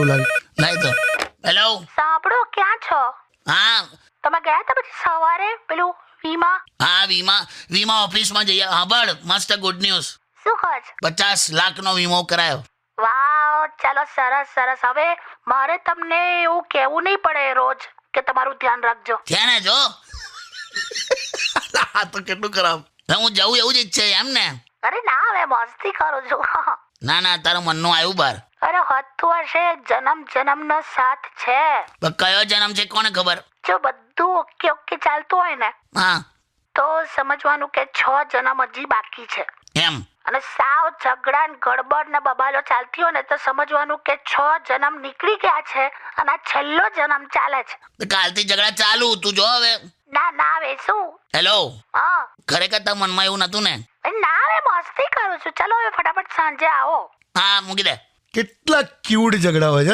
લાય તો. હેલો. સાંભળો, ક્યાં છો? હા તમે ગયા હતા પછી સવારે પેલું વીમા? હા વીમા ઓફિસમાં જઈએ. સાંભળ, મસ્ત ગુડ ન્યૂઝ. શું કહો છો? 50 લાખનો વીમો કરાયો. વાવ, ચાલો સરસ સરસ. હવે મારે તમને એવું કહેવું નહીં પડે રોજ કે તમારું ધ્યાન રાખજો. છે ને જો. આ તો કેટલું ખરાબ. હું જવું એવું જ ઈચ્છે એમ ને? અરે ના, હવે મસ્તી કરું છું. ના ના, તારા મનનું આવ્યું બાર. અરે હતું હશે, જન્મનો સાથ છે. પણ કયો જન્મ છે કોને ખબર? જો બધું ઓકે ઓકે ચાલતું હોય ને હા તો સમજવાનું કે 6 જન્મ હજી બાકી છે. એમ. અને સાવ ઝઘડા ને ગડબડ ને બબાલો ચાલતી હોય ને તો સમજવાનું કે 6 જન્મ નીકળી ગયા છે અને આ છેલ્લો જન્મ ચાલે છે. તો કાલથી ઝઘડા ચાલુ. તું જો હવે. ના ના, હવે શું? હેલો. હા. ખરેખર તારા મનમાં એવું નતું ને? ના, હવે મસ્તી કરું છું. ચલો હવે ફટાફટ સાંજે આવો. હા મૂકી દે. કેટલા ક્યુટ ઝઘડા હોય છે